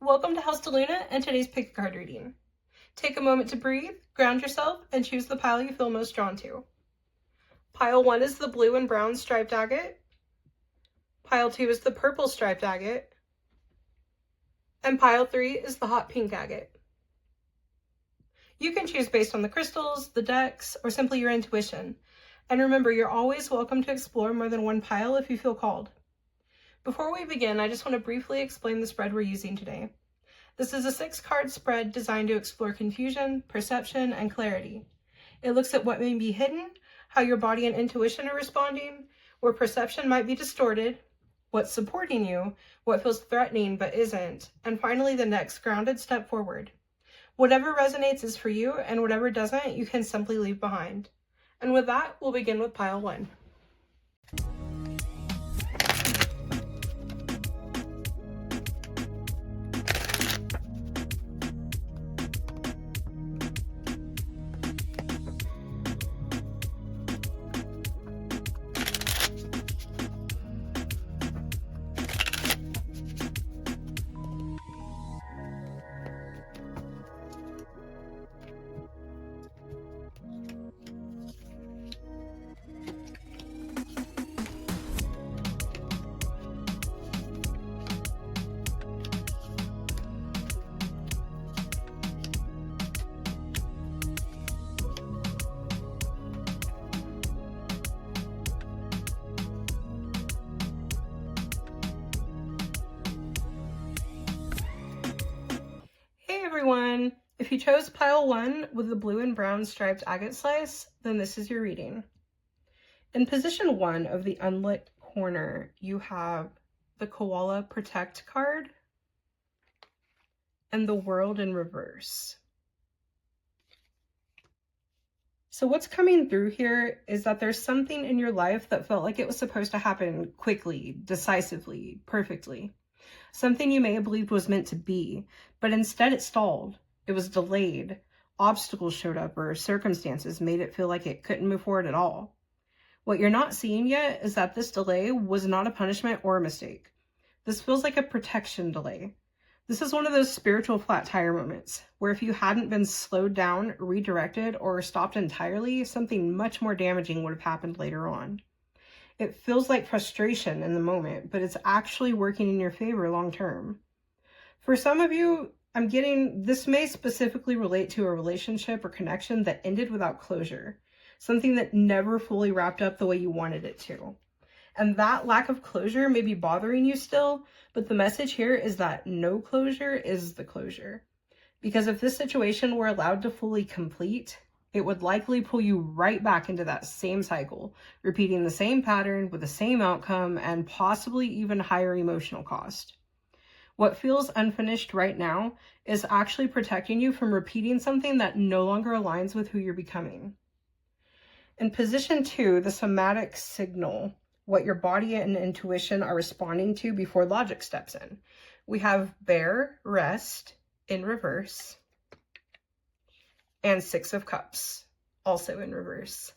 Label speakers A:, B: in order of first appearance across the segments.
A: Welcome to House DeLuna and today's pick a card reading. Take a moment to breathe, ground yourself, and choose the pile you feel most drawn to. Pile 1 is the blue and brown striped agate. Pile 2 is the purple striped agate. And pile 3 is the hot pink agate. You can choose based on the crystals, the decks, or simply your intuition. And remember, you're always welcome to explore more than one pile if you feel called. Before we begin, I just want to briefly explain the spread we're using today. This is a 6-card spread designed to explore confusion, perception, and clarity. It looks at what may be hidden, how your body and intuition are responding, where perception might be distorted, what's supporting you, what feels threatening but isn't, and finally the next grounded step forward. Whatever resonates is for you, and whatever doesn't, you can simply leave behind. And with that, we'll begin with pile 1. Everyone, if you chose pile 1 with the blue and brown striped agate slice, then this is your reading. In position 1 of the unlit corner, you have the Koala Protect card and the World in reverse. So what's coming through here is that there's something in your life that felt like it was supposed to happen quickly, decisively, perfectly. Something you may have believed was meant to be, but instead it stalled. It was delayed. Obstacles showed up or circumstances made it feel like it couldn't move forward at all. What you're not seeing yet is that this delay was not a punishment or a mistake. This feels like a protection delay. This is one of those spiritual flat tire moments where if you hadn't been slowed down, redirected, or stopped entirely, something much more damaging would have happened later on. It feels like frustration in the moment, but it's actually working in your favor long term. For some of you, I'm getting this may specifically relate to a relationship or connection that ended without closure, something that never fully wrapped up the way you wanted it to. And that lack of closure may be bothering you still, but the message here is that no closure is the closure. Because if this situation were allowed to fully complete, it would likely pull you right back into that same cycle, repeating the same pattern with the same outcome and possibly even higher emotional cost. What feels unfinished right now is actually protecting you from repeating something that no longer aligns with who you're becoming. In position 2, the somatic signal, what your body and intuition are responding to before logic steps in. We have bear, rest, in reverse, and 6 of Cups, also in reverse.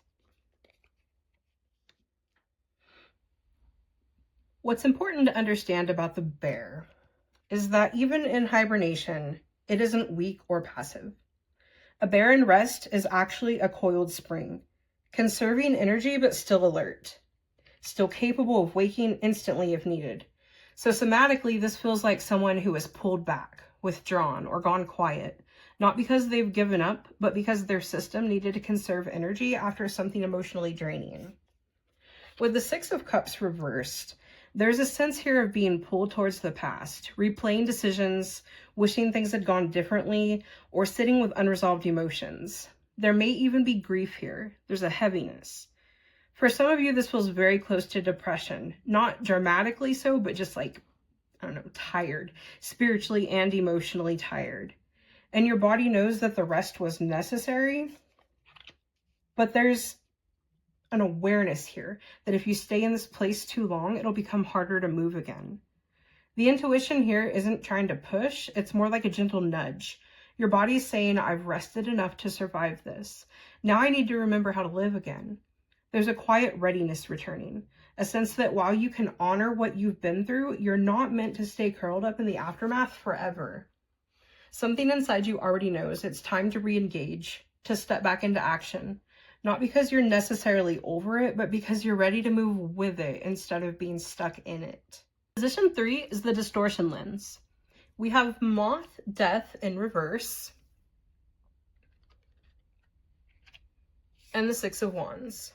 A: What's important to understand about the bear is that even in hibernation, it isn't weak or passive. A bear in rest is actually a coiled spring, conserving energy but still alert, still capable of waking instantly if needed. So somatically, this feels like someone who is pulled back, withdrawn, or gone quiet, not because they've given up, but because their system needed to conserve energy after something emotionally draining. With the 6 of Cups reversed, there's a sense here of being pulled towards the past, replaying decisions, wishing things had gone differently, or sitting with unresolved emotions. There may even be grief here. There's a heaviness. For some of you, this feels very close to depression. Not dramatically so, but just like, tired, spiritually and emotionally tired. And your body knows that the rest was necessary, but there's an awareness here that if you stay in this place too long, it'll become harder to move again. The intuition here isn't trying to push, it's more like a gentle nudge. Your body's saying, I've rested enough to survive this. Now I need to remember how to live again. There's a quiet readiness returning, A sense that while you can honor what you've been through, you're not meant to stay curled up in the aftermath forever. Something inside you already knows it's time to re-engage, to step back into action. Not because you're necessarily over it, but because you're ready to move with it instead of being stuck in it. Position 3 is the distortion lens. We have Moth, Death in reverse, and the Six of Wands.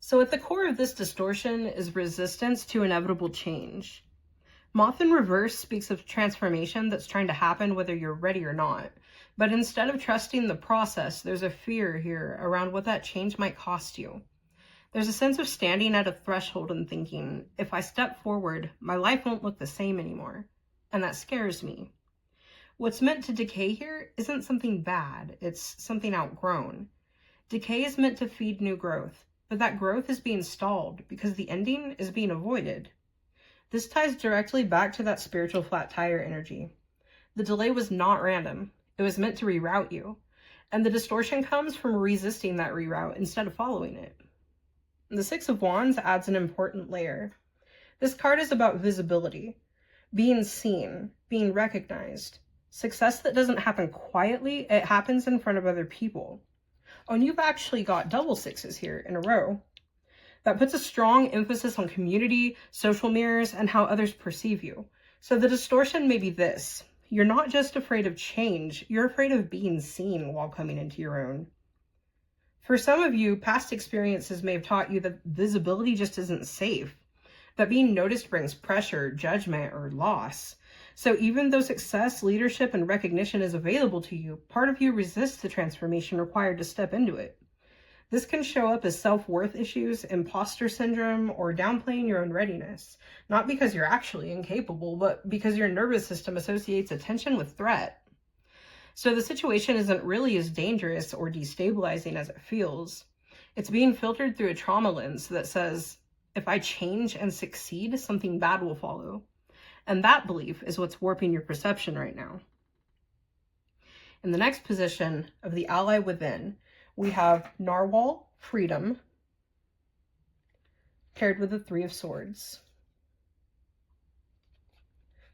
A: So at the core of this distortion is resistance to inevitable change. Moth in reverse speaks of transformation that's trying to happen whether you're ready or not. But instead of trusting the process, there's a fear here around what that change might cost you. There's a sense of standing at a threshold and thinking, if I step forward, my life won't look the same anymore. And that scares me. What's meant to decay here isn't something bad, it's something outgrown. Decay is meant to feed new growth, but that growth is being stalled because the ending is being avoided. This ties directly back to that spiritual flat tire energy. The delay was not random. It was meant to reroute you. And the distortion comes from resisting that reroute instead of following it. The Six of Wands adds an important layer. This card is about visibility, being seen, being recognized. Success that doesn't happen quietly, it happens in front of other people. Oh, and you've actually got double sixes here in a row. That puts a strong emphasis on community, social mirrors, and how others perceive you. So the distortion may be this. You're not just afraid of change, you're afraid of being seen while coming into your own. For some of you, past experiences may have taught you that visibility just isn't safe, that being noticed brings pressure, judgment, or loss. So even though success, leadership, and recognition is available to you, part of you resists the transformation required to step into it. This can show up as self-worth issues, imposter syndrome, or downplaying your own readiness. Not because you're actually incapable, but because your nervous system associates attention with threat. So the situation isn't really as dangerous or destabilizing as it feels. It's being filtered through a trauma lens that says, if I change and succeed, something bad will follow. And that belief is what's warping your perception right now. In the next position of the ally within, we have Narwhal, Freedom, paired with the Three of Swords.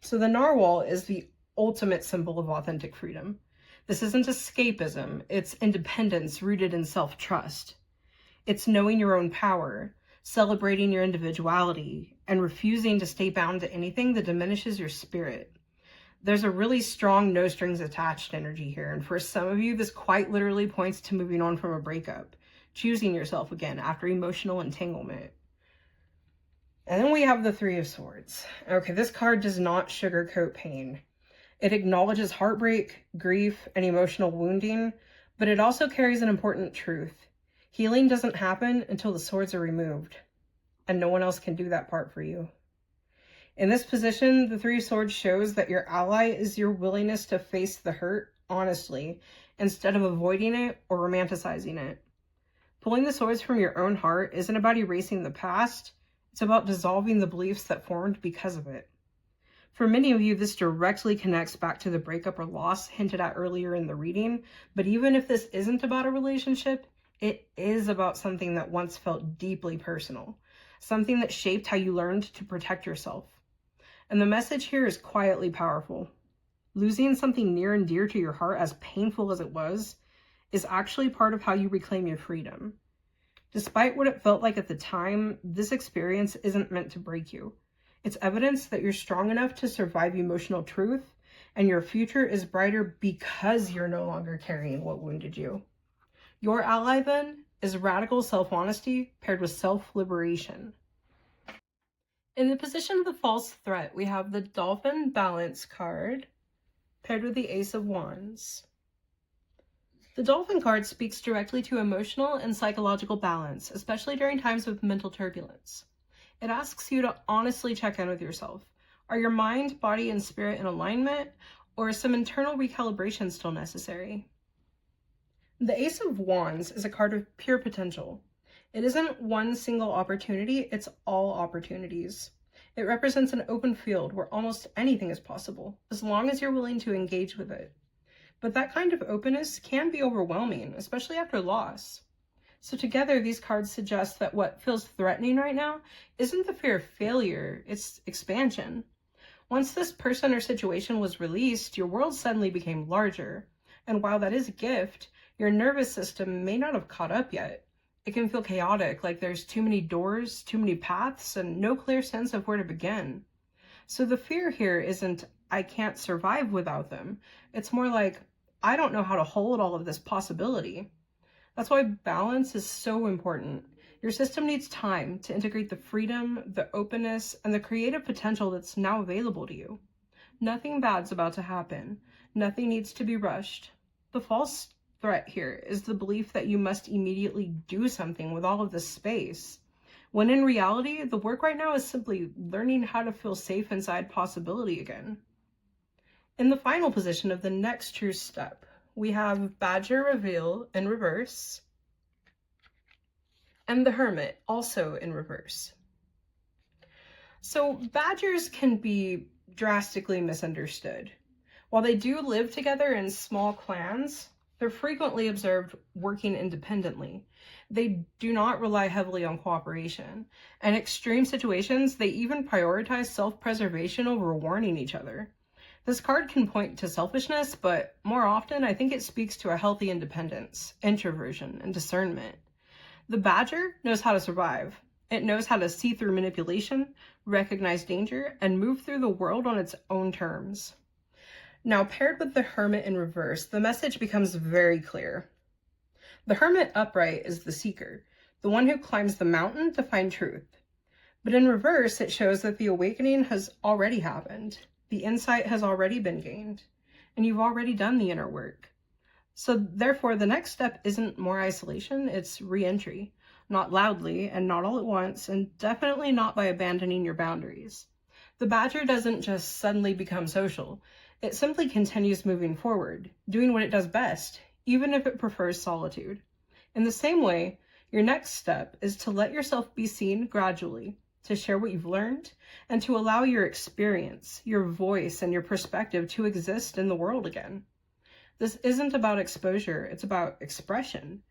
A: So the Narwhal is the ultimate symbol of authentic freedom. This isn't escapism, it's independence rooted in self-trust. It's knowing your own power, celebrating your individuality, and refusing to stay bound to anything that diminishes your spirit. There's a really strong no strings attached energy here, and for some of you, this quite literally points to moving on from a breakup, choosing yourself again after emotional entanglement. And then we have the Three of Swords. Okay, this card does not sugarcoat pain. It acknowledges heartbreak, grief, and emotional wounding, but it also carries an important truth. Healing doesn't happen until the swords are removed, and no one else can do that part for you. In this position, the Three of Swords shows that your ally is your willingness to face the hurt honestly, instead of avoiding it or romanticizing it. Pulling the swords from your own heart isn't about erasing the past, it's about dissolving the beliefs that formed because of it. For many of you, this directly connects back to the breakup or loss hinted at earlier in the reading, but even if this isn't about a relationship, it is about something that once felt deeply personal, something that shaped how you learned to protect yourself. And the message here is quietly powerful. Losing something near and dear to your heart, as painful as it was, is actually part of how you reclaim your freedom. Despite what it felt like at the time, this experience isn't meant to break you. It's evidence that you're strong enough to survive emotional truth, and your future is brighter because you're no longer carrying what wounded you. Your ally, then, is radical self-honesty paired with self-liberation. In the position of the false threat, we have the Dolphin Balance card paired with the Ace of Wands. The Dolphin card speaks directly to emotional and psychological balance, especially during times of mental turbulence. It asks you to honestly check in with yourself. Are your mind, body, and spirit in alignment, or is some internal recalibration still necessary? The Ace of Wands is a card of pure potential. It isn't one single opportunity, it's all opportunities. It represents an open field where almost anything is possible, as long as you're willing to engage with it. But that kind of openness can be overwhelming, especially after loss. So together, these cards suggest that what feels threatening right now isn't the fear of failure, it's expansion. Once this person or situation was released, your world suddenly became larger. And while that is a gift, your nervous system may not have caught up yet. It can feel chaotic, like there's too many doors, too many paths, and no clear sense of where to begin. So the fear here isn't, I can't survive without them. It's more like, I don't know how to hold all of this possibility. That's why balance is so important. Your system needs time to integrate the freedom, the openness, and the creative potential that's now available to you. Nothing bad's about to happen. Nothing needs to be rushed. The false threat here is the belief that you must immediately do something with all of this space, when in reality, the work right now is simply learning how to feel safe inside possibility again. In the final position of the next true step, we have Badger Reveal in reverse, and the Hermit also in reverse. So badgers can be drastically misunderstood. While they do live together in small clans, they're frequently observed working independently. They do not rely heavily on cooperation. In extreme situations, they even prioritize self-preservation over warning each other. This card can point to selfishness, but more often I think it speaks to a healthy independence, introversion, and discernment. The badger knows how to survive. It knows how to see through manipulation, recognize danger, and move through the world on its own terms. Now, paired with the Hermit in reverse, the message becomes very clear. The Hermit upright is the seeker, the one who climbs the mountain to find truth. But in reverse, it shows that the awakening has already happened. The insight has already been gained, and you've already done the inner work. So therefore, the next step isn't more isolation, it's re-entry. Not loudly and not all at once, and definitely not by abandoning your boundaries. The badger doesn't just suddenly become social. It simply continues moving forward, doing what it does best, even if it prefers solitude. In the same way, your next step is to let yourself be seen gradually, to share what you've learned, and to allow your experience, your voice, and your perspective to exist in the world again. This isn't about exposure, it's about expression.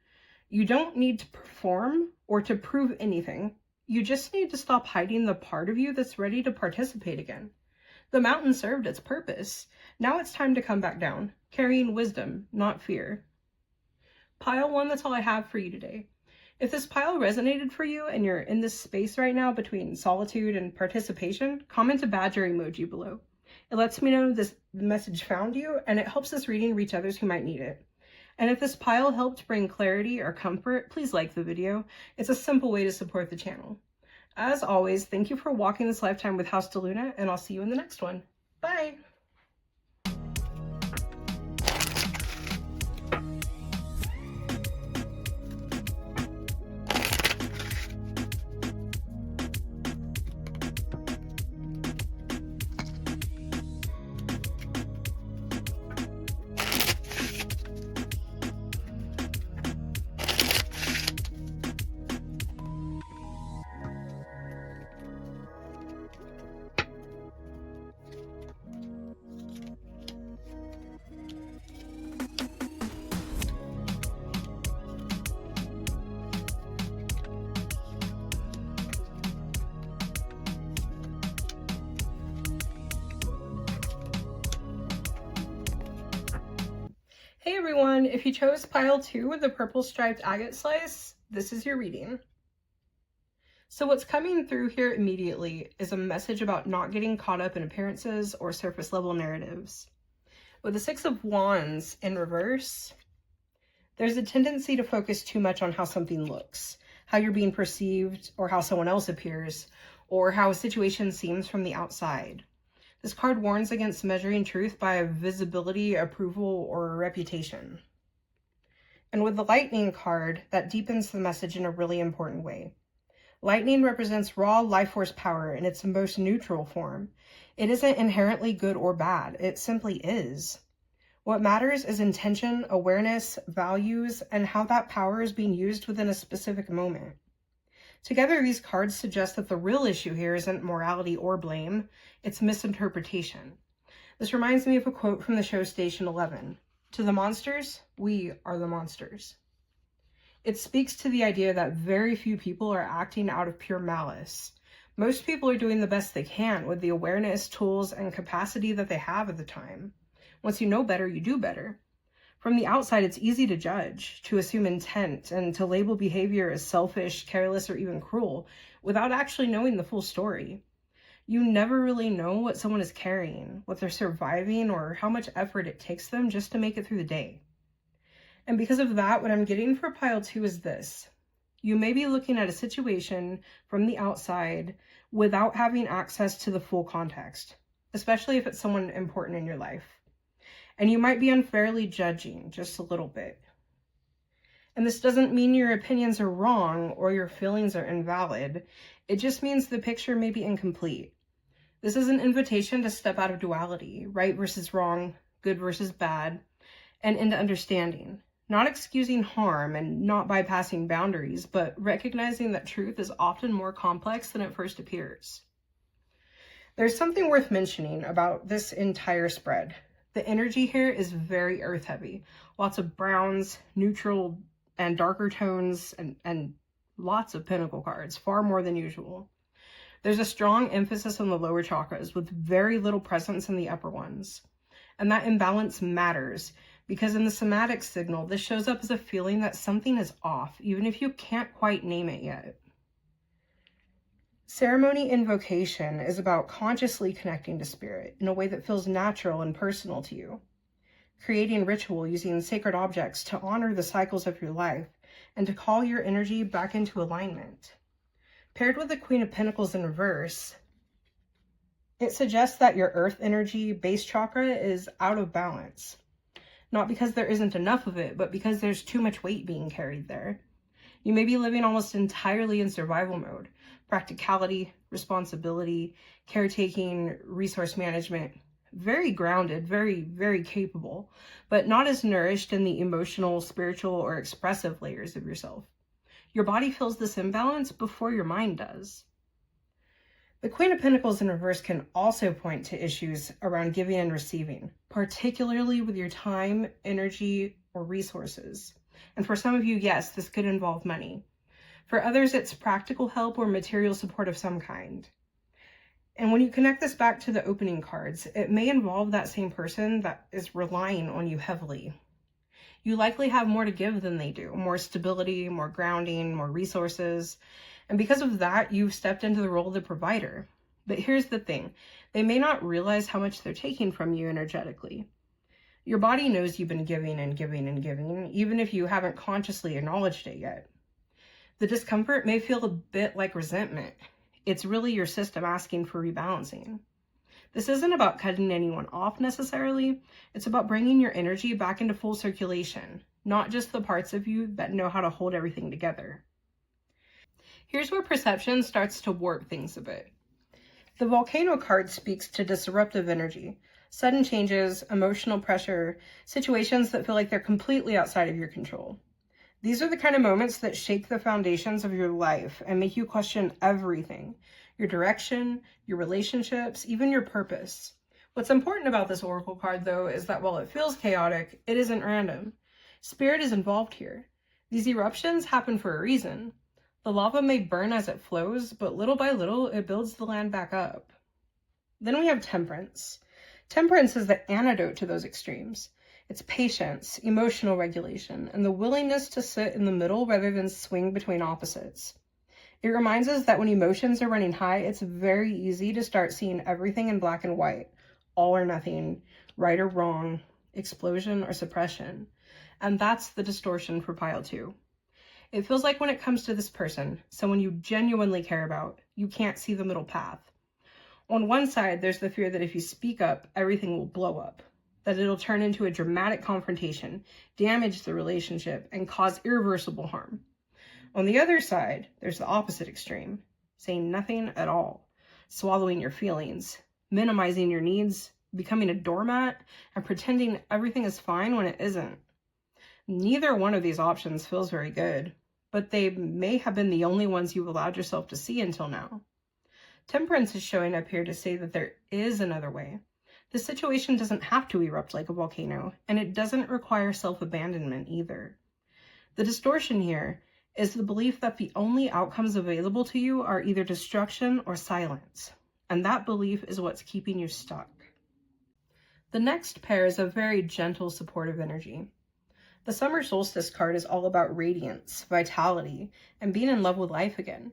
A: You don't need to perform or to prove anything. You just need to stop hiding the part of you that's ready to participate again. The mountain served its purpose. Now it's time to come back down, carrying wisdom, not fear. Pile 1, that's all I have for you today. If this pile resonated for you and you're in this space right now between solitude and participation, comment a badger emoji below. It lets me know this message found you, and it helps this reading reach others who might need it. And if this pile helped bring clarity or comfort, please like the video. It's a simple way to support the channel. As always, thank you for walking this lifetime with House DeLuna, and I'll see you in the next one. Bye! Hey everyone, if you chose pile 2 with the purple striped agate slice, this is your reading. So what's coming through here immediately is a message about not getting caught up in appearances or surface level narratives. With the 6 of Wands in reverse, there's a tendency to focus too much on how something looks, how you're being perceived, or how someone else appears, or how a situation seems from the outside. This card warns against measuring truth by visibility, approval, or reputation. And with the Lightning card, that deepens the message in a really important way. Lightning represents raw life force power in its most neutral form. It isn't inherently good or bad, it simply is. What matters is intention, awareness, values, and how that power is being used within a specific moment. Together, these cards suggest that the real issue here isn't morality or blame, it's misinterpretation. This reminds me of a quote from the show Station 11. To the monsters, we are the monsters. It speaks to the idea that very few people are acting out of pure malice. Most people are doing the best they can with the awareness, tools, and capacity that they have at the time. Once you know better, you do better. From the outside, it's easy to judge, to assume intent, and to label behavior as selfish, careless, or even cruel, without actually knowing the full story. You never really know what someone is carrying, what they're surviving, or how much effort it takes them just to make it through the day. And because of that, what I'm getting for pile 2 is this. You may be looking at a situation from the outside without having access to the full context, especially if it's someone important in your life. And you might be unfairly judging just a little bit. And this doesn't mean your opinions are wrong or your feelings are invalid. It just means the picture may be incomplete. This is an invitation to step out of duality, right versus wrong, good versus bad, and into understanding. Not excusing harm and not bypassing boundaries, but recognizing that truth is often more complex than it first appears. There's something worth mentioning about this entire spread. The energy here is very earth heavy. Lots of browns, neutral and darker tones, and lots of pinnacle cards, far more than usual. There's a strong emphasis on the lower chakras with very little presence in the upper ones. And that imbalance matters because in the somatic signal, this shows up as a feeling that something is off, even if you can't quite name it yet. Ceremony invocation is about consciously connecting to spirit in a way that feels natural and personal to you. Creating ritual using sacred objects to honor the cycles of your life and to call your energy back into alignment. Paired with the Queen of Pentacles in reverse, it suggests that your earth energy base chakra is out of balance. Not because there isn't enough of it, but because there's too much weight being carried there. You may be living almost entirely in survival mode. Practicality, responsibility, caretaking, resource management. Very grounded, very, very capable, but not as nourished in the emotional, spiritual, or expressive layers of yourself. Your body feels this imbalance before your mind does. The Queen of Pentacles in reverse can also point to issues around giving and receiving, particularly with your time, energy, or resources. And for some of you, yes, this could involve money. For others, it's practical help or material support of some kind. And when you connect this back to the opening cards, it may involve that same person that is relying on you heavily. You likely have more to give than they do, more stability, more grounding, more resources. And because of that, you've stepped into the role of the provider. But here's the thing, they may not realize how much they're taking from you energetically. Your body knows you've been giving and giving and giving, even if you haven't consciously acknowledged it yet. The discomfort may feel a bit like resentment. It's really your system asking for rebalancing. This isn't about cutting anyone off necessarily. It's about bringing your energy back into full circulation, not just the parts of you that know how to hold everything together. Here's where perception starts to warp things a bit. The volcano card speaks to disruptive energy, sudden changes, emotional pressure, situations that feel like they're completely outside of your control. These are the kind of moments that shake the foundations of your life and make you question everything, your direction, your relationships, even your purpose. What's important about this oracle card, though, is that while it feels chaotic, it isn't random. Spirit is involved here. These eruptions happen for a reason. The lava may burn as it flows, but little by little, it builds the land back up. Then we have temperance. Temperance is the antidote to those extremes. It's patience, emotional regulation, and the willingness to sit in the middle rather than swing between opposites. It reminds us that when emotions are running high, it's very easy to start seeing everything in black and white, all or nothing, right or wrong, explosion or suppression. And that's the distortion for pile 2. It feels like when it comes to this person, someone you genuinely care about, you can't see the middle path. On one side, there's the fear that if you speak up, everything will blow up, that it'll turn into a dramatic confrontation, damage the relationship, and cause irreversible harm. On the other side, there's the opposite extreme, saying nothing at all, swallowing your feelings, minimizing your needs, becoming a doormat, and pretending everything is fine when it isn't. Neither one of these options feels very good, but they may have been the only ones you've allowed yourself to see until now. Temperance is showing up here to say that there is another way. The situation doesn't have to erupt like a volcano, and it doesn't require self-abandonment either. The distortion here is the belief that the only outcomes available to you are either destruction or silence, and that belief is what's keeping you stuck. The next pair is a very gentle, supportive energy. The summer solstice card is all about radiance, vitality, and being in love with life again.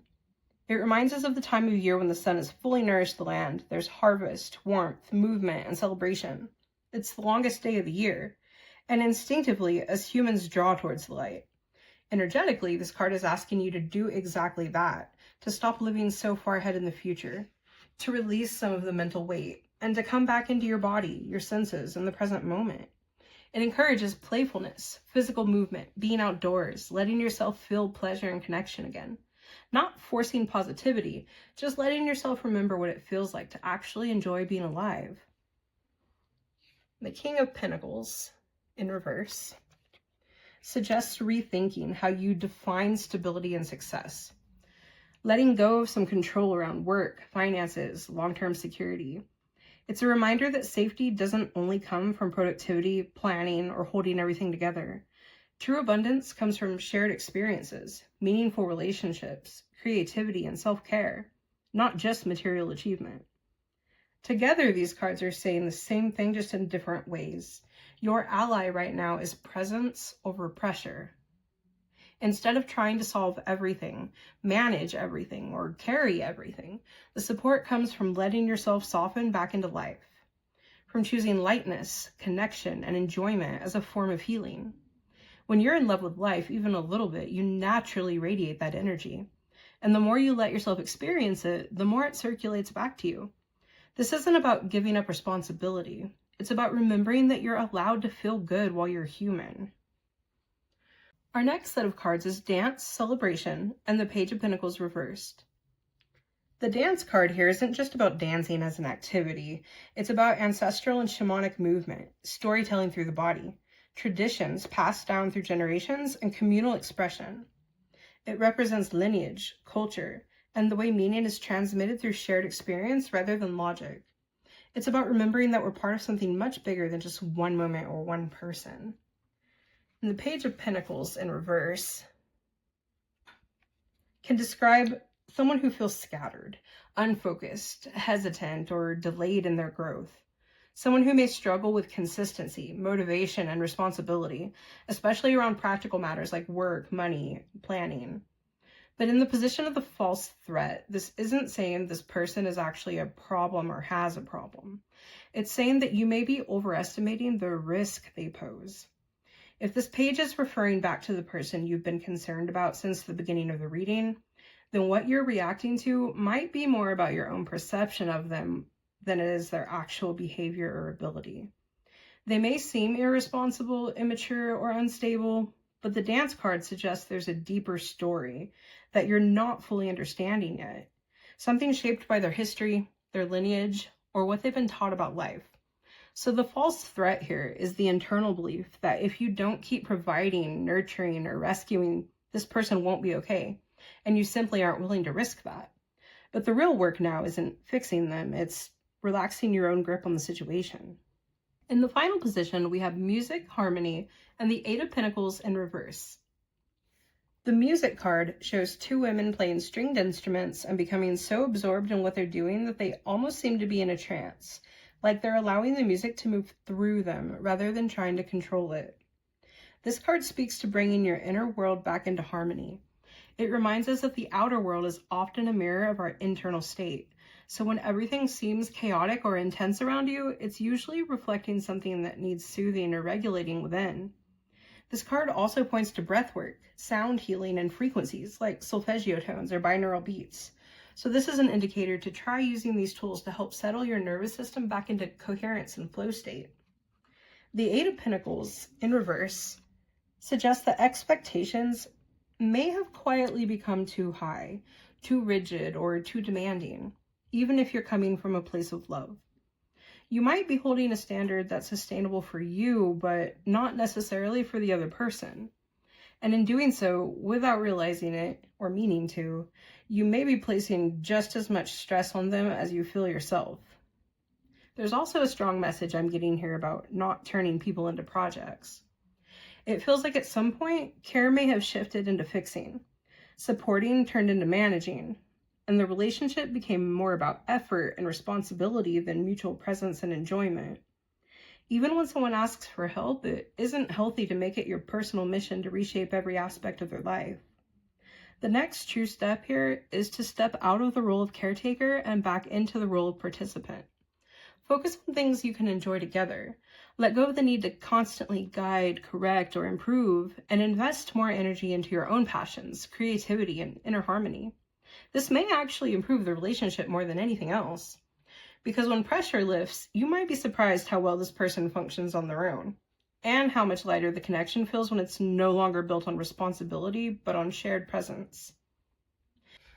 A: It reminds us of the time of year when the sun has fully nourished the land. There's harvest, warmth, movement, and celebration. It's the longest day of the year, and instinctively, as humans draw towards the light. Energetically, this card is asking you to do exactly that, to stop living so far ahead in the future, to release some of the mental weight, and to come back into your body, your senses, and the present moment. It encourages playfulness, physical movement, being outdoors, letting yourself feel pleasure and connection again. Not forcing positivity, just letting yourself remember what it feels like to actually enjoy being alive. The King of Pentacles, in reverse, suggests rethinking how you define stability and success. Letting go of some control around work, finances, long-term security. It's a reminder that safety doesn't only come from productivity, planning, or holding everything together. True abundance comes from shared experiences, meaningful relationships, creativity, and self-care, not just material achievement. Together, these cards are saying the same thing, just in different ways. Your ally right now is presence over pressure. Instead of trying to solve everything, manage everything, or carry everything, the support comes from letting yourself soften back into life, from choosing lightness, connection, and enjoyment as a form of healing. When you're in love with life, even a little bit, you naturally radiate that energy. And the more you let yourself experience it, the more it circulates back to you. This isn't about giving up responsibility. It's about remembering that you're allowed to feel good while you're human. Our next set of cards is Dance, Celebration, and the Page of Pentacles reversed. The dance card here isn't just about dancing as an activity. It's about ancestral and shamanic movement, storytelling through the body, traditions passed down through generations, and communal expression. It represents lineage, culture, and the way meaning is transmitted through shared experience rather than logic. It's about remembering that we're part of something much bigger than just one moment or one person. And the Page of Pentacles in reverse can describe someone who feels scattered, unfocused, hesitant, or delayed in their growth. Someone who may struggle with consistency, motivation, and responsibility, especially around practical matters like work, money, planning. But in the position of the false threat, this isn't saying this person is actually a problem or has a problem. It's saying that you may be overestimating the risk they pose. If this page is referring back to the person you've been concerned about since the beginning of the reading, then what you're reacting to might be more about your own perception of them than it is their actual behavior or ability. They may seem irresponsible, immature, or unstable, but the dance card suggests there's a deeper story that you're not fully understanding yet. Something shaped by their history, their lineage, or what they've been taught about life. So the false threat here is the internal belief that if you don't keep providing, nurturing, or rescuing, this person won't be okay, and you simply aren't willing to risk that. But the real work now isn't fixing them, it's relaxing your own grip on the situation. In the final position, we have Music, Harmony, and the Eight of Pentacles in reverse. The Music card shows two women playing stringed instruments and becoming so absorbed in what they're doing that they almost seem to be in a trance, like they're allowing the music to move through them rather than trying to control it. This card speaks to bringing your inner world back into harmony. It reminds us that the outer world is often a mirror of our internal state. So when everything seems chaotic or intense around you, it's usually reflecting something that needs soothing or regulating within. This card also points to breath work, sound healing, and frequencies like solfeggio tones or binaural beats. So this is an indicator to try using these tools to help settle your nervous system back into coherence and flow state. The Eight of Pentacles in reverse suggests that expectations may have quietly become too high, too rigid, or too demanding, even if you're coming from a place of love. You might be holding a standard that's sustainable for you, but not necessarily for the other person. And in doing so, without realizing it or meaning to, you may be placing just as much stress on them as you feel yourself. There's also a strong message I'm getting here about not turning people into projects. It feels like at some point, care may have shifted into fixing. Supporting turned into managing. And the relationship became more about effort and responsibility than mutual presence and enjoyment. Even when someone asks for help, it isn't healthy to make it your personal mission to reshape every aspect of their life. The next true step here is to step out of the role of caretaker and back into the role of participant. Focus on things you can enjoy together. Let go of the need to constantly guide, correct, or improve, and invest more energy into your own passions, creativity, and inner harmony. This may actually improve the relationship more than anything else. Because when pressure lifts, you might be surprised how well this person functions on their own, and how much lighter the connection feels when it's no longer built on responsibility, but on shared presence.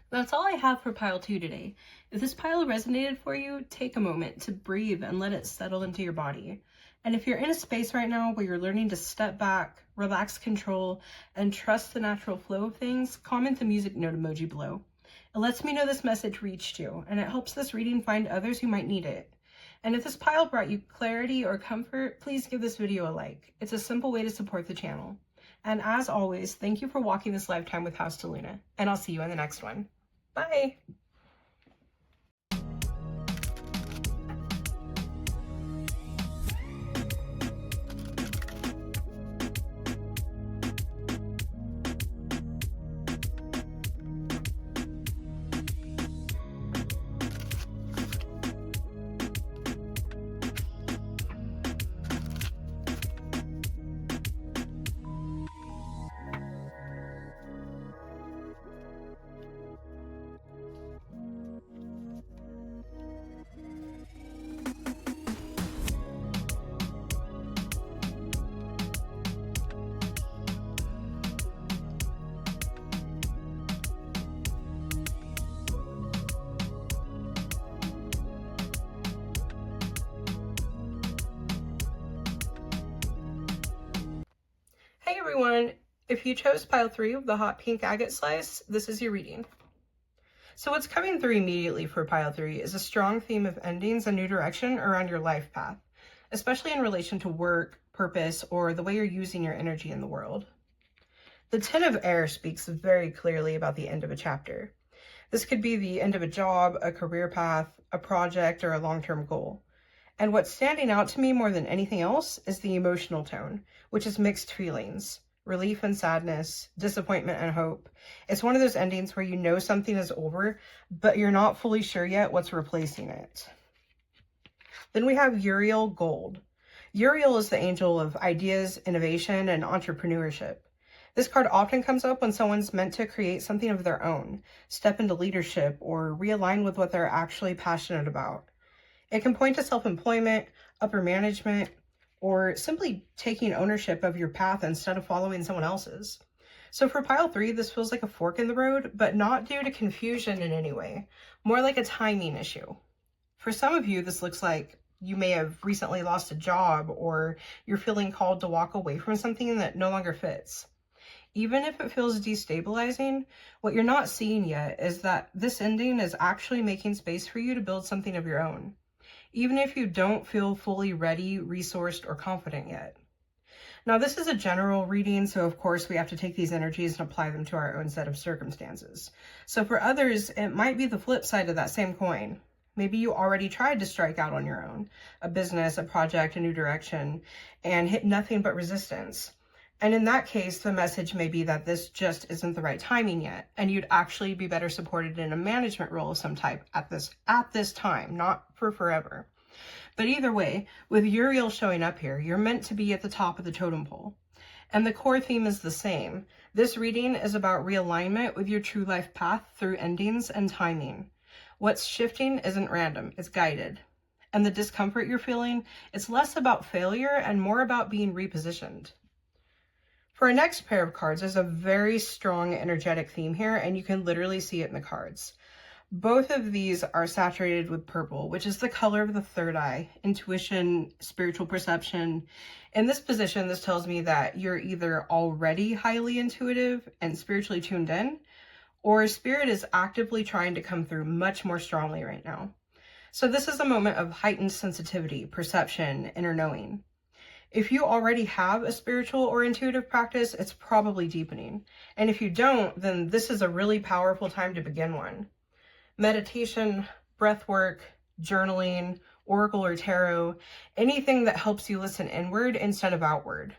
A: That's all I have for pile 2 today. If this pile resonated for you, take a moment to breathe and let it settle into your body. And if you're in a space right now where you're learning to step back, relax control, and trust the natural flow of things, comment the music note emoji below. It lets me know this message reached you, and it helps this reading find others who might need it. And if this pile brought you clarity or comfort, please give this video a like. It's a simple way to support the channel. And as always, thank you for walking this lifetime with House DeLuna, and I'll see you in the next one. Bye! Hey everyone, if you chose pile 3 of the hot pink agate slice, this is your reading. So what's coming through immediately for pile 3 is a strong theme of endings and new direction around your life path, especially in relation to work, purpose, or the way you're using your energy in the world. The Ten of Air speaks very clearly about the end of a chapter. This could be the end of a job, a career path, a project, or a long-term goal. And what's standing out to me more than anything else is the emotional tone, which is mixed feelings, relief and sadness, disappointment and hope. It's one of those endings where you know something is over, but you're not fully sure yet what's replacing it. Then we have Uriel Gold. Uriel is the angel of ideas, innovation, and entrepreneurship. This card often comes up when someone's meant to create something of their own, step into leadership, or realign with what they're actually passionate about. It can point to self-employment, upper management, or simply taking ownership of your path instead of following someone else's. So for pile 3, this feels like a fork in the road, but not due to confusion in any way, more like a timing issue. For some of you, this looks like you may have recently lost a job, or you're feeling called to walk away from something that no longer fits. Even if it feels destabilizing, what you're not seeing yet is that this ending is actually making space for you to build something of your own, even if you don't feel fully ready, resourced, or confident yet. Now, this is a general reading, so of course we have to take these energies and apply them to our own set of circumstances. So for others, it might be the flip side of that same coin. Maybe you already tried to strike out on your own, a business, a project, a new direction, and hit nothing but resistance. And in that case, the message may be that this just isn't the right timing yet, and you'd actually be better supported in a management role of some type at this time, not for forever. But either way, with Uriel showing up here, you're meant to be at the top of the totem pole. And the core theme is the same. This reading is about realignment with your true life path through endings and timing. What's shifting isn't random, it's guided. And the discomfort you're feeling, it's less about failure and more about being repositioned. For our next pair of cards, there's a very strong energetic theme here, and you can literally see it in the cards. Both of these are saturated with purple, which is the color of the third eye, intuition, spiritual perception. In this position, this tells me that you're either already highly intuitive and spiritually tuned in, or spirit is actively trying to come through much more strongly right now. So this is a moment of heightened sensitivity, perception, inner knowing. If you already have a spiritual or intuitive practice, it's probably deepening. And if you don't, then this is a really powerful time to begin one. Meditation, breath work, journaling, oracle or tarot, anything that helps you listen inward instead of outward.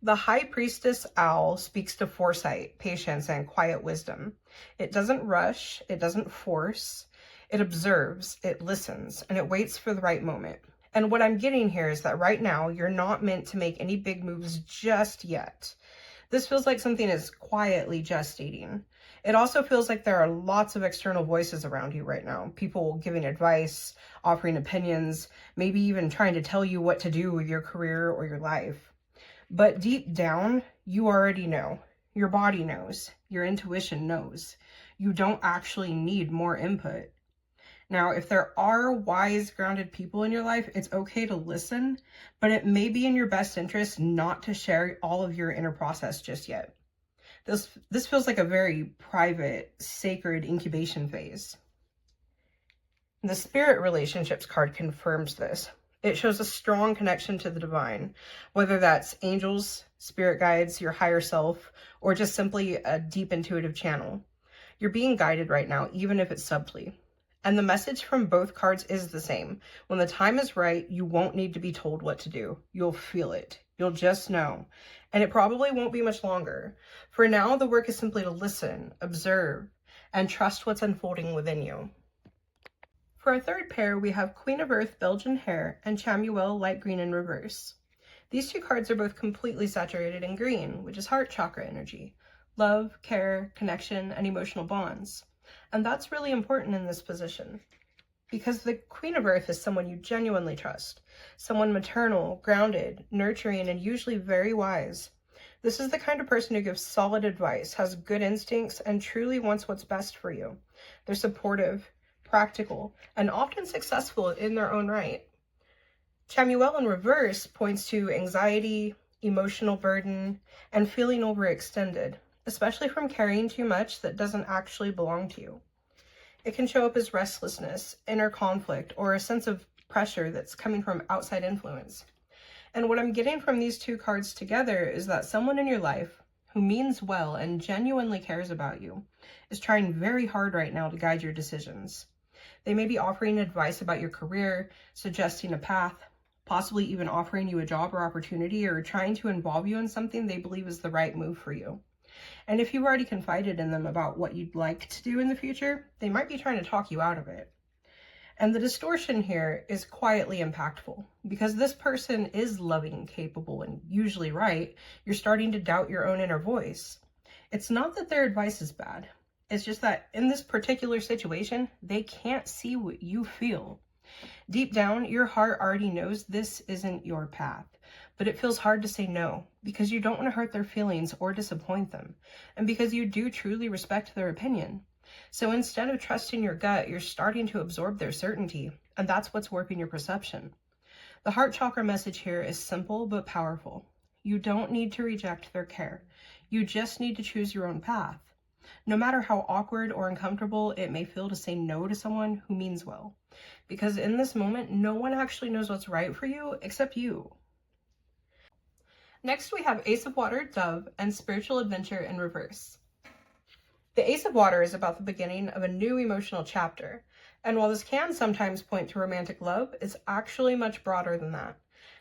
A: The High Priestess Owl speaks to foresight, patience, and quiet wisdom. It doesn't rush, it doesn't force, it observes, it listens, and it waits for the right moment. And what I'm getting here is that right now, you're not meant to make any big moves just yet. This feels like something is quietly gestating. It also feels like there are lots of external voices around you right now. People giving advice, offering opinions, maybe even trying to tell you what to do with your career or your life. But deep down, you already know. Your body knows. Your intuition knows. You don't actually need more input. Now, if there are wise, grounded people in your life, it's okay to listen, but it may be in your best interest not to share all of your inner process just yet. This feels like a very private, sacred incubation phase. The Spirit Relationships card confirms this. It shows a strong connection to the divine, whether that's angels, spirit guides, your higher self, or just simply a deep intuitive channel. You're being guided right now, even if it's subtly. And the message from both cards is the same. When the time is right, you won't need to be told what to do. You'll feel it. You'll just know. And it probably won't be much longer. For now, the work is simply to listen, observe, and trust what's unfolding within you. For our third pair, we have Queen of Earth Belgian Hair and Chamuel Light Green in reverse. These two cards are both completely saturated in green, which is heart chakra energy, love, care, connection, and emotional bonds. And that's really important in this position because the Queen of Earth is someone you genuinely trust, someone maternal, grounded, nurturing, and usually very wise. This is the kind of person who gives solid advice, has good instincts, and truly wants what's best for you. They're supportive, practical, and often successful in their own right. Chamuel in reverse points to anxiety, emotional burden, and feeling overextended, especially from carrying too much that doesn't actually belong to you. It can show up as restlessness, inner conflict, or a sense of pressure that's coming from outside influence. And what I'm getting from these two cards together is that someone in your life who means well and genuinely cares about you is trying very hard right now to guide your decisions. They may be offering advice about your career, suggesting a path, possibly even offering you a job or opportunity, or trying to involve you in something they believe is the right move for you. And if you've already confided in them about what you'd like to do in the future, they might be trying to talk you out of it. And the distortion here is quietly impactful because this person is loving, capable, and usually right. You're starting to doubt your own inner voice. It's not that their advice is bad. It's just that in this particular situation, they can't see what you feel. Deep down, your heart already knows this isn't your path, but it feels hard to say no because you don't want to hurt their feelings or disappoint them, and because you do truly respect their opinion. So instead of trusting your gut, you're starting to absorb their certainty, and that's what's warping your perception. The heart chakra message here is simple but powerful. You don't need to reject their care. You just need to choose your own path. No matter how awkward or uncomfortable it may feel to say no to someone who means well. Because in this moment, no one actually knows what's right for you except you. Next, we have Ace of Water, Dove, and Spiritual Adventure in reverse. The Ace of Water is about the beginning of a new emotional chapter. And while this can sometimes point to romantic love, it's actually much broader than that.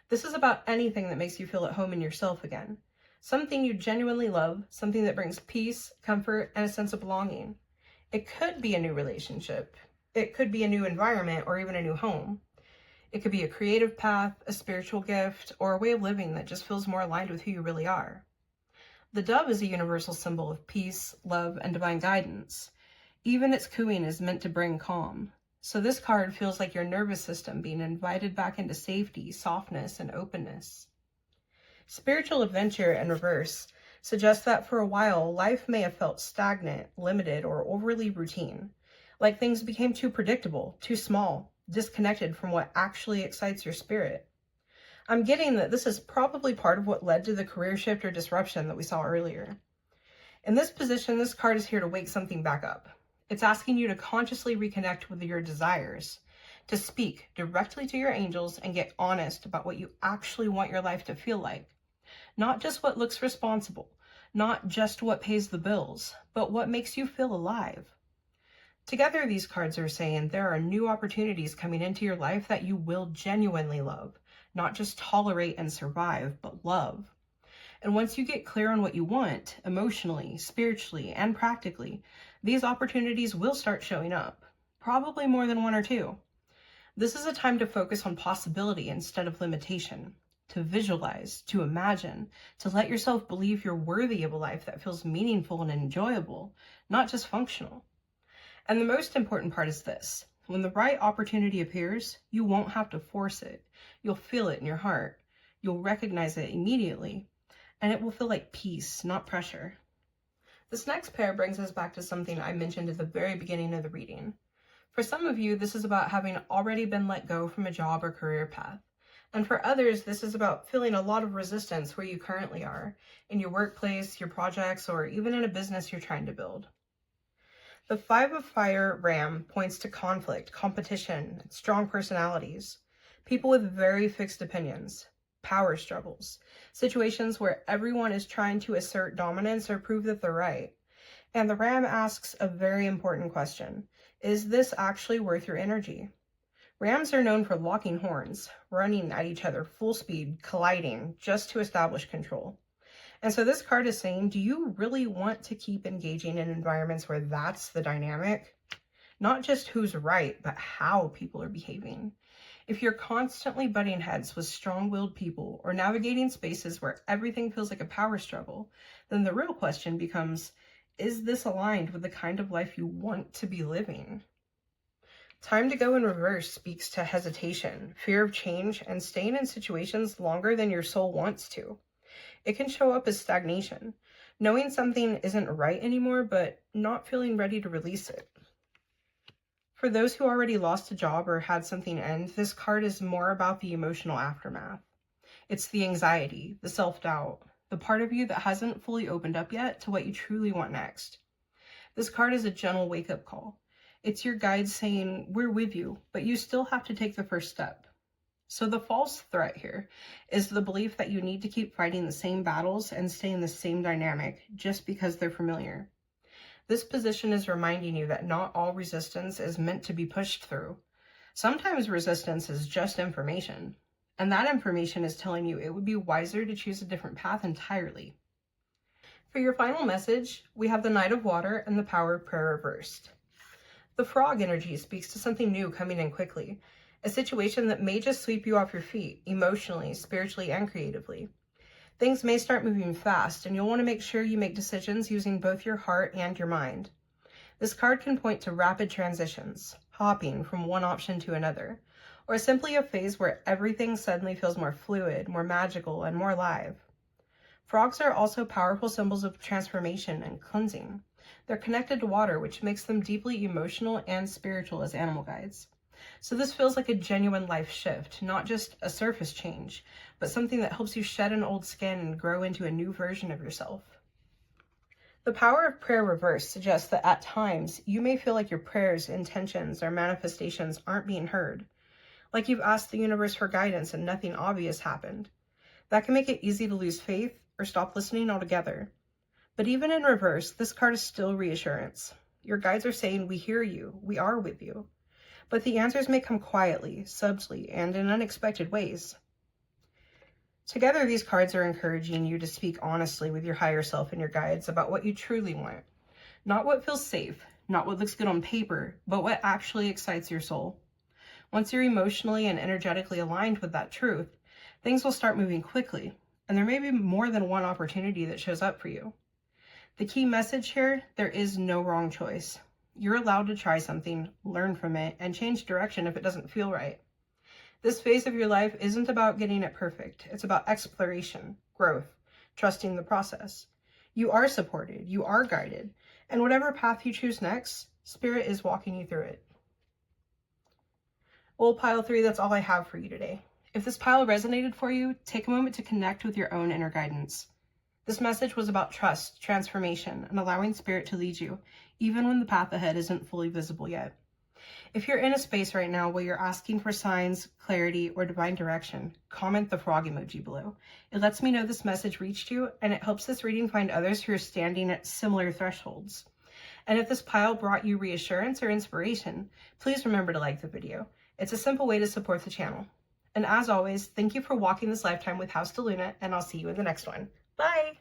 A: This is about anything that makes you feel at home in yourself again. Something you genuinely love, something that brings peace, comfort, and a sense of belonging. It could be a new relationship. It could be a new environment or even a new home. It could be a creative path, a spiritual gift, or a way of living that just feels more aligned with who you really are. The dove is a universal symbol of peace, love, and divine guidance. Even its cooing is meant to bring calm. So this card feels like your nervous system being invited back into safety, softness, and openness. Spiritual Adventure in reverse suggests that for a while, life may have felt stagnant, limited, or overly routine. Like things became too predictable, too small, disconnected from what actually excites your spirit. I'm getting that this is probably part of what led to the career shift or disruption that we saw earlier. In this position, this card is here to wake something back up. It's asking you to consciously reconnect with your desires, to speak directly to your angels and get honest about what you actually want your life to feel like. Not just what looks responsible, not just what pays the bills, but what makes you feel alive. Together, these cards are saying there are new opportunities coming into your life that you will genuinely love, not just tolerate and survive, but love. And once you get clear on what you want, emotionally, spiritually, and practically, these opportunities will start showing up, probably more than one or two. This is a time to focus on possibility instead of limitation, to visualize, to imagine, to let yourself believe you're worthy of a life that feels meaningful and enjoyable, not just functional. And the most important part is this: when the right opportunity appears, you won't have to force it. You'll feel it in your heart. You'll recognize it immediately, and it will feel like peace, not pressure. This next pair brings us back to something I mentioned at the very beginning of the reading. For some of you, this is about having already been let go from a job or career path. And for others, this is about feeling a lot of resistance where you currently are, in your workplace, your projects, or even in a business you're trying to build. The Five of Fire Ram points to conflict, competition, strong personalities, people with very fixed opinions, power struggles, situations where everyone is trying to assert dominance or prove that they're right. And the Ram asks a very important question: is this actually worth your energy? Rams are known for locking horns, running at each other full speed, colliding, just to establish control. And so this card is saying, do you really want to keep engaging in environments where that's the dynamic? Not just who's right, but how people are behaving. If you're constantly butting heads with strong-willed people or navigating spaces where everything feels like a power struggle, then the real question becomes, is this aligned with the kind of life you want to be living? Time to go in reverse speaks to hesitation, fear of change, and staying in situations longer than your soul wants to. It can show up as stagnation, knowing something isn't right anymore, but not feeling ready to release it. For those who already lost a job or had something end, this card is more about the emotional aftermath. It's the anxiety, the self-doubt, the part of you that hasn't fully opened up yet to what you truly want next. This card is a gentle wake-up call. It's your guide saying, we're with you, but you still have to take the first step. So the false threat here is the belief that you need to keep fighting the same battles and stay in the same dynamic just because they're familiar. This position is reminding you that not all resistance is meant to be pushed through. Sometimes resistance is just information, and that information is telling you it would be wiser to choose a different path entirely. For your final message, we have the Knight of Water and the Power of Prayer reversed. The frog energy speaks to something new coming in quickly, a situation that may just sweep you off your feet, emotionally, spiritually, and creatively. Things may start moving fast, and you'll want to make sure you make decisions using both your heart and your mind. This card can point to rapid transitions, hopping from one option to another, or simply a phase where everything suddenly feels more fluid, more magical, and more alive. Frogs are also powerful symbols of transformation and cleansing. They're connected to water, which makes them deeply emotional and spiritual as animal guides. So this feels like a genuine life shift, not just a surface change, but something that helps you shed an old skin and grow into a new version of yourself. The Power of Prayer reversed suggests that at times you may feel like your prayers, intentions, or manifestations aren't being heard, like you've asked the universe for guidance and nothing obvious happened. That can make it easy to lose faith or stop listening altogether. But even in reverse, this card is still reassurance. Your guides are saying, we hear you, we are with you. But the answers may come quietly, subtly, and in unexpected ways. Together, these cards are encouraging you to speak honestly with your higher self and your guides about what you truly want. Not what feels safe, not what looks good on paper, but what actually excites your soul. Once you're emotionally and energetically aligned with that truth, things will start moving quickly, and there may be more than one opportunity that shows up for you. The key message here, there is no wrong choice. You're allowed to try something, learn from it, and change direction if it doesn't feel right. This phase of your life isn't about getting it perfect. It's about exploration, growth, trusting the process. You are supported, you are guided, and whatever path you choose next, Spirit is walking you through it. Well, pile 3, that's all I have for you today. If this pile resonated for you, take a moment to connect with your own inner guidance. This message was about trust, transformation, and allowing Spirit to lead you, even when the path ahead isn't fully visible yet. If you're in a space right now where you're asking for signs, clarity, or divine direction, comment the frog emoji below. It lets me know this message reached you, and it helps this reading find others who are standing at similar thresholds. And if this pile brought you reassurance or inspiration, please remember to like the video. It's a simple way to support the channel. And as always, thank you for walking this lifetime with House DeLuna, and I'll see you in the next one. Bye!